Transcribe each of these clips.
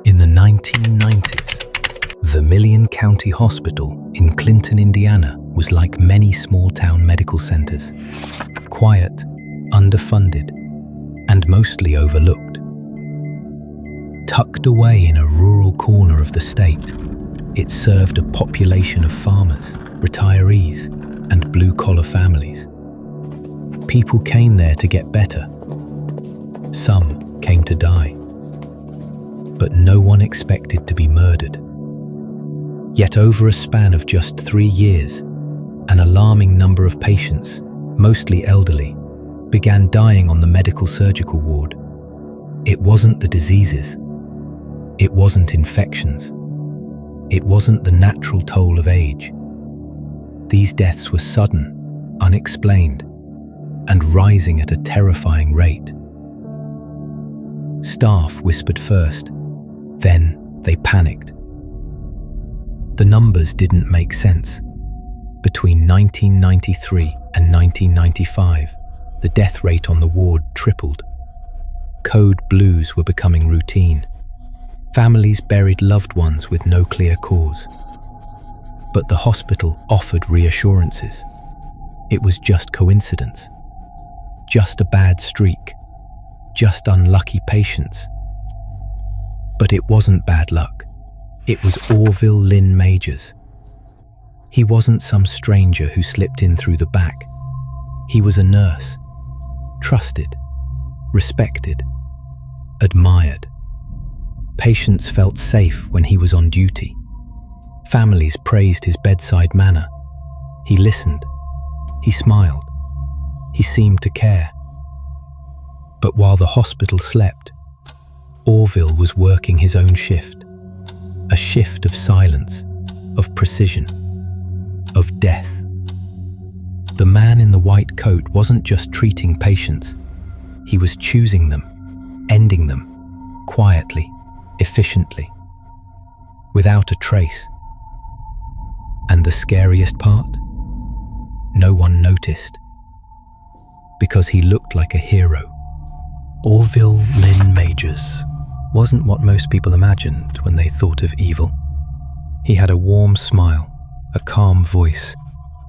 In the 1990s, Vermillion County Hospital in Clinton, Indiana was like many small-town medical centers. Quiet, underfunded, and mostly overlooked. Tucked away in a rural corner of the state, it served a population of farmers, retirees, and blue-collar families. People came there to get better. Some came to die. But no one expected to be murdered. Yet over a span of just 3 years, an alarming number of patients, mostly elderly, began dying on the medical surgical ward. It wasn't the diseases. It wasn't infections. It wasn't the natural toll of age. These deaths were sudden, unexplained, and rising at a terrifying rate. Staff whispered first, then they panicked. The numbers didn't make sense. Between 1993 and 1995, the death rate on the ward tripled. Code blues were becoming routine. Families buried loved ones with no clear cause. But the hospital offered reassurances. It was just coincidence. Just a bad streak. Just unlucky patients. But it wasn't bad luck. It was Orville Lynn Majors. He wasn't some stranger who slipped in through the back. He was a nurse. Trusted, respected, admired. Patients felt safe when he was on duty. Families praised his bedside manner. He listened. He smiled. He seemed to care. But while the hospital slept, Orville was working his own shift. A shift of silence, of precision, of death. The man in the white coat wasn't just treating patients. He was choosing them, ending them, quietly, efficiently, without a trace. And the scariest part? No one noticed. Because he looked like a hero. Orville Lynn Majors wasn't what most people imagined when they thought of evil. He had a warm smile, a calm voice,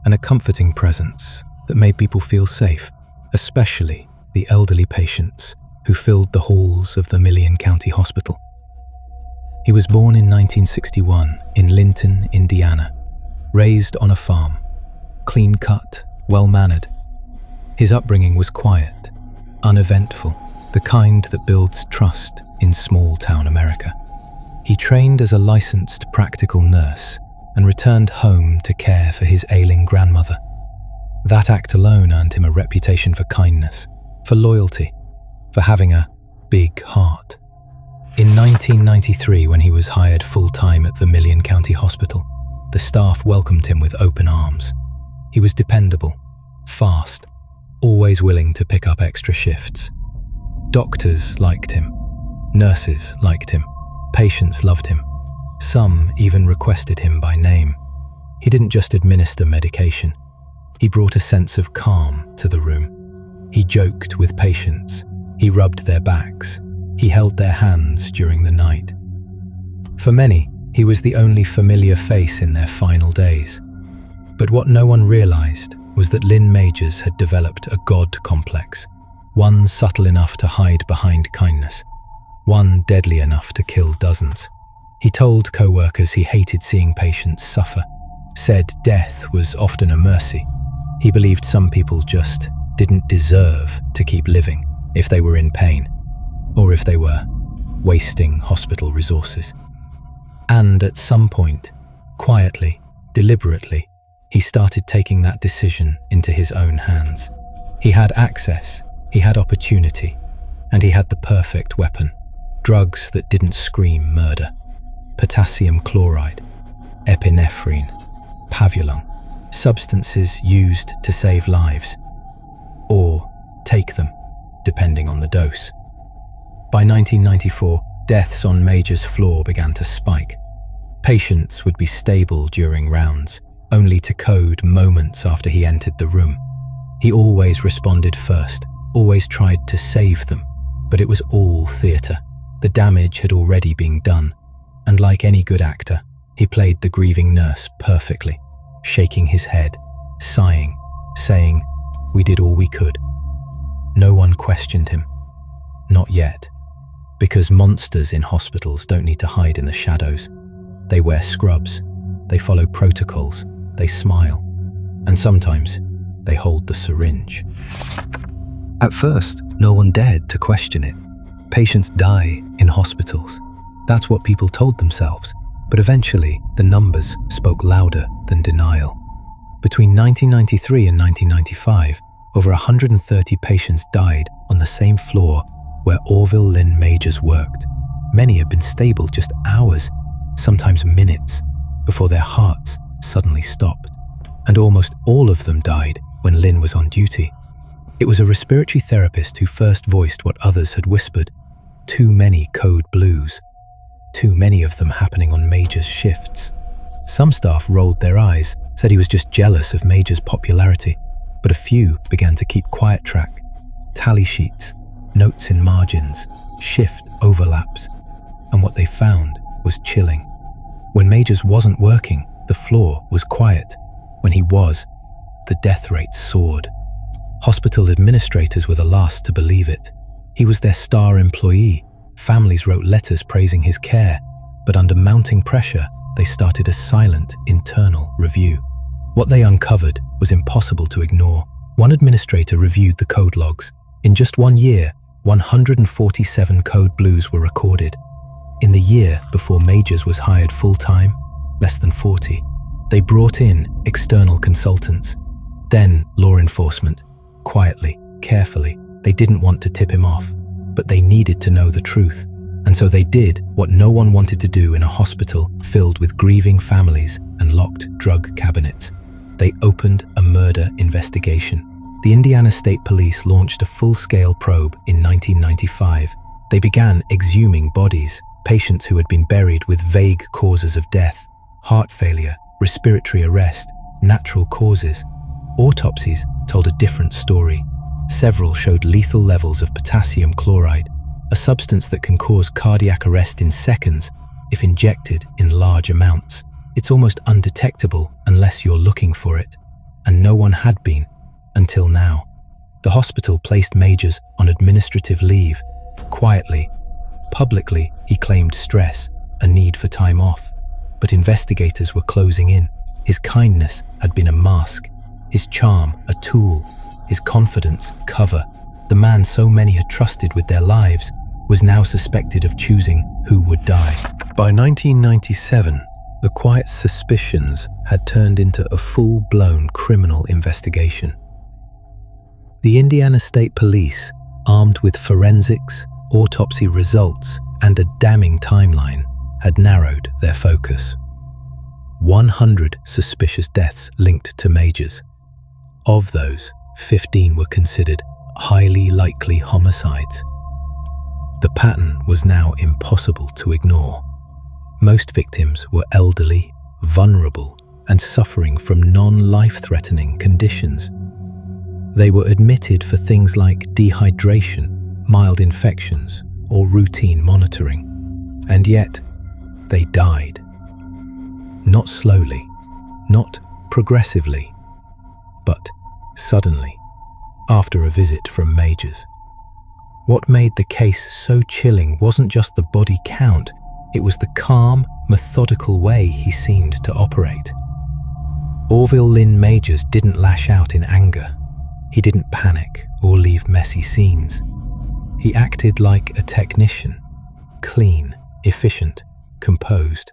and a comforting presence that made people feel safe, especially the elderly patients who filled the halls of the Vermillion County Hospital. He was born in 1961 in Linton, Indiana, raised on a farm, clean-cut, well-mannered. His upbringing was quiet, uneventful, the kind that builds trust in small-town America. He trained as a licensed practical nurse and returned home to care for his ailing grandmother. That act alone earned him a reputation for kindness, for loyalty, for having a big heart. In 1993, when he was hired full-time at the Vermillion County Hospital, the staff welcomed him with open arms. He was dependable, fast, always willing to pick up extra shifts. Doctors liked him. Nurses liked him. Patients loved him. Some even requested him by name. He didn't just administer medication. He brought a sense of calm to the room. He joked with patients. He rubbed their backs. He held their hands during the night. For many, he was the only familiar face in their final days. But what no one realized was that Lynn Majors had developed a God complex, one subtle enough to hide behind kindness, one deadly enough to kill dozens. He told co-workers he hated seeing patients suffer, said death was often a mercy. He believed some people just didn't deserve to keep living if they were in pain, or if they were wasting hospital resources. And at some point, quietly, deliberately, he started taking that decision into his own hands. He had access, he had opportunity, and he had the perfect weapon. Drugs that didn't scream murder. Potassium chloride, epinephrine, pavulon, substances used to save lives, or take them, depending on the dose. By 1994, deaths on Majors' floor began to spike. Patients would be stable during rounds, only to code moments after he entered the room. He always responded first, always tried to save them, but it was all theatre. The damage had already been done, and like any good actor, he played the grieving nurse perfectly, shaking his head, sighing, saying, "We did all we could." No one questioned him. Not yet. Because monsters in hospitals don't need to hide in the shadows. They wear scrubs, they follow protocols, they smile, and sometimes they hold the syringe. At first, no one dared to question it. Patients die in hospitals. That's what people told themselves. But eventually, the numbers spoke louder than denial. Between 1993 and 1995, over 130 patients died on the same floor where Orville Lynn Majors worked. Many had been stable just hours, sometimes minutes, before their hearts suddenly stopped. And almost all of them died when Lynn was on duty. It was a respiratory therapist who first voiced what others had whispered: too many code blues. Too many of them happening on Majors' shifts. Some staff rolled their eyes, said he was just jealous of Majors' popularity, but a few began to keep quiet track. Tally sheets, notes in margins, shift overlaps, and what they found was chilling. When Majors wasn't working, the floor was quiet. When he was, the death rate soared. Hospital administrators were the last to believe it. He was their star employee. Families wrote letters praising his care, but under mounting pressure, they started a silent internal review. What they uncovered was impossible to ignore. One administrator reviewed the code logs. In just 1 year, 147 code blues were recorded. In the year before Majors was hired full-time, less than 40. They brought in external consultants, then law enforcement. Quietly, carefully, they didn't want to tip him off, but they needed to know the truth. And so they did what no one wanted to do in a hospital filled with grieving families and locked drug cabinets. They opened a murder investigation. The Indiana State Police launched a full-scale probe in 1995. They began exhuming bodies, patients who had been buried with vague causes of death, heart failure, respiratory arrest, natural causes. Autopsies told a different story. Several showed lethal levels of potassium chloride, a substance that can cause cardiac arrest in seconds if injected in large amounts. It's almost undetectable unless you're looking for it, and no one had been until now. The hospital placed Majors on administrative leave. Quietly, publicly, he claimed stress, a need for time off. But investigators were closing in. His kindness had been a mask, his charm a tool, his confidence cover. The man so many had trusted with their lives was now suspected of choosing who would die. By 1997, the quiet suspicions had turned into a full-blown criminal investigation. The Indiana State Police, armed with forensics, autopsy results, and a damning timeline, had narrowed their focus. 100 suspicious deaths linked to Majors. Of those, 15 were considered highly likely homicides. The pattern was now impossible to ignore. Most victims were elderly, vulnerable, and suffering from non-life-threatening conditions. They were admitted for things like dehydration, mild infections, or routine monitoring. And yet, they died. Not slowly, not progressively, but suddenly, after a visit from Majors. What made the case so chilling wasn't just the body count, it was the calm, methodical way he seemed to operate. Orville Lynn Majors didn't lash out in anger. He didn't panic or leave messy scenes. He acted like a technician, clean, efficient, composed.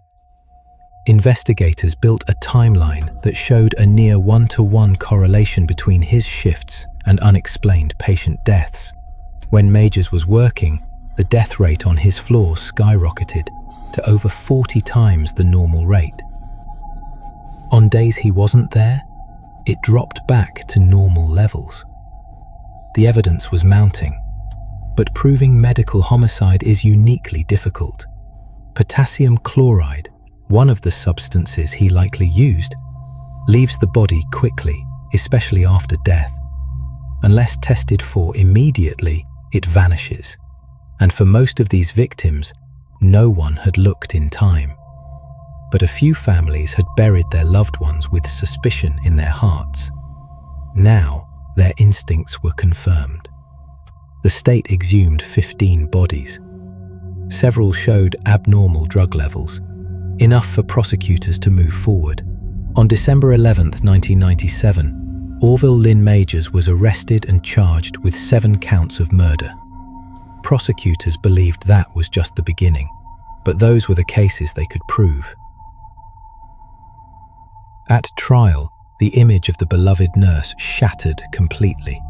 Investigators built a timeline that showed a near one-to-one correlation between his shifts and unexplained patient deaths. When Majors was working, the death rate on his floor skyrocketed to over 40 times the normal rate. On days he wasn't there, it dropped back to normal levels. The evidence was mounting, but proving medical homicide is uniquely difficult. Potassium chloride, one of the substances he likely used, leaves the body quickly, especially after death. Unless tested for immediately, it vanishes. And for most of these victims, no one had looked in time. But a few families had buried their loved ones with suspicion in their hearts. Now, their instincts were confirmed. The state exhumed 15 bodies. Several showed abnormal drug levels, enough for prosecutors to move forward. On December 11, 1997, Orville Lynn Majors was arrested and charged with 7 counts of murder. Prosecutors believed that was just the beginning, but those were the cases they could prove. At trial, the image of the beloved nurse shattered completely.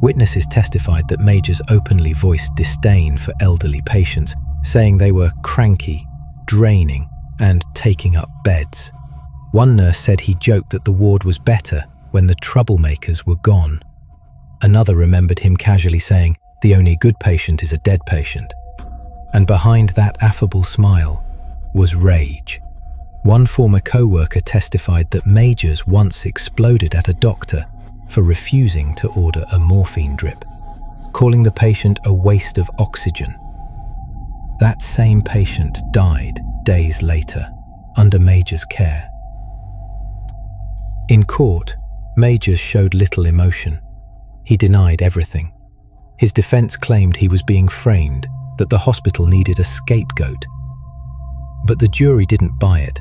Witnesses testified that Majors openly voiced disdain for elderly patients, saying they were cranky, draining, and taking up beds. One nurse said he joked that the ward was better when the troublemakers were gone. Another remembered him casually saying, "The only good patient is a dead patient." And behind that affable smile was rage. One former co-worker testified that Majors once exploded at a doctor for refusing to order a morphine drip, calling the patient a waste of oxygen. That same patient died days later, under Majors' care. In court, Majors showed little emotion. He denied everything. His defense claimed he was being framed, that the hospital needed a scapegoat. But the jury didn't buy it.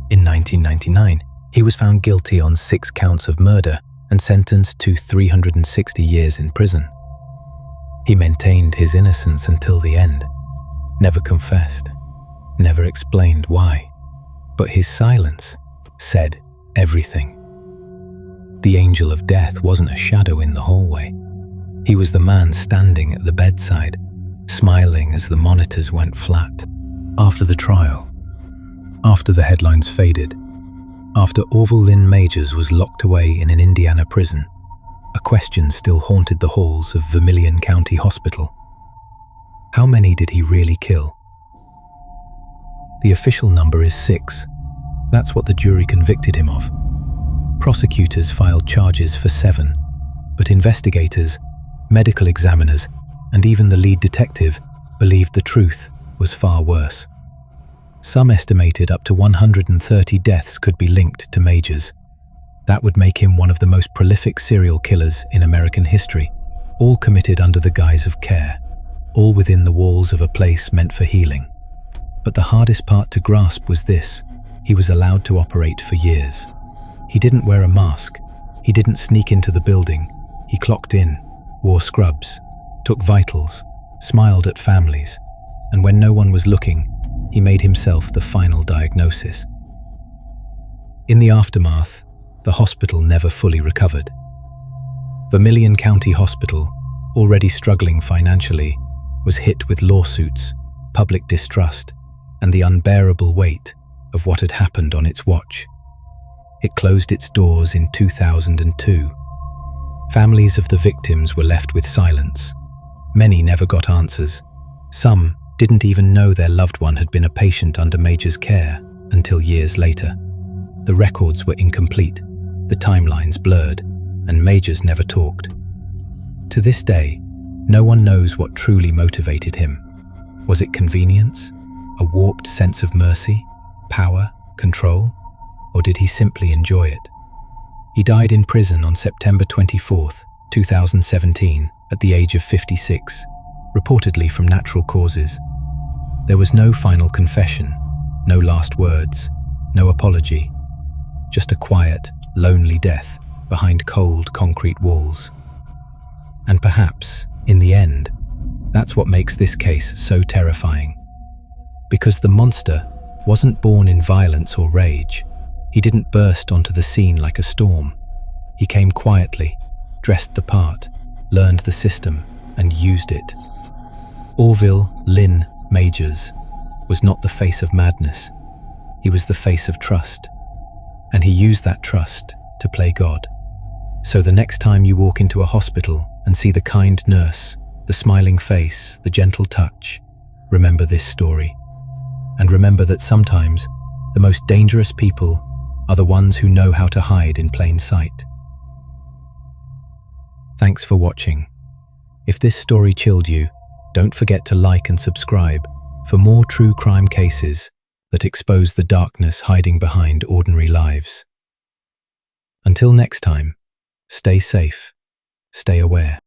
In 1999, he was found guilty on 6 counts of murder and sentenced to 360 years in prison. He maintained his innocence until the end, never confessed, never explained why. But his silence said everything. The angel of death wasn't a shadow in the hallway. He was the man standing at the bedside, smiling as the monitors went flat. After the trial, after the headlines faded, after Orville Lynn Majors was locked away in an Indiana prison, a question still haunted the halls of Vermillion County Hospital. How many did he really kill? The official number is 6. That's what the jury convicted him of. Prosecutors filed charges for 7, but investigators, medical examiners, and even the lead detective believed the truth was far worse. Some estimated up to 130 deaths could be linked to Majors. That would make him one of the most prolific serial killers in American history, all committed under the guise of care, all within the walls of a place meant for healing. But the hardest part to grasp was this: he was allowed to operate for years. He didn't wear a mask, he didn't sneak into the building, he clocked in, wore scrubs, took vitals, smiled at families, and when no one was looking, he made himself the final diagnosis. In the aftermath, the hospital never fully recovered. Vermillion County Hospital, already struggling financially, was hit with lawsuits, public distrust, and the unbearable weight of what had happened on its watch. It closed its doors in 2002. Families of the victims were left with silence. Many never got answers. Some didn't even know their loved one had been a patient under Majors' care until years later. The records were incomplete, the timelines blurred, and Majors never talked. To this day, no one knows what truly motivated him. Was it convenience? A warped sense of mercy? Power? Control? Or did he simply enjoy it? He died in prison on September 24, 2017, at the age of 56, reportedly from natural causes. There was no final confession, no last words, no apology, just a quiet, lonely death behind cold concrete walls. And perhaps, in the end, that's what makes this case so terrifying. Because the monster wasn't born in violence or rage. He didn't burst onto the scene like a storm. He came quietly, dressed the part, learned the system, and used it. Orville Lynn Majors was not the face of madness. He was the face of trust. And he used that trust to play God. So the next time you walk into a hospital and see the kind nurse, the smiling face, the gentle touch, remember this story. And remember that sometimes the most dangerous people are the ones who know how to hide in plain sight. Thanks for watching. If this story chilled you, Don't forget to like and subscribe for more true crime cases that expose the darkness hiding behind ordinary lives. Until next time, stay safe, stay aware.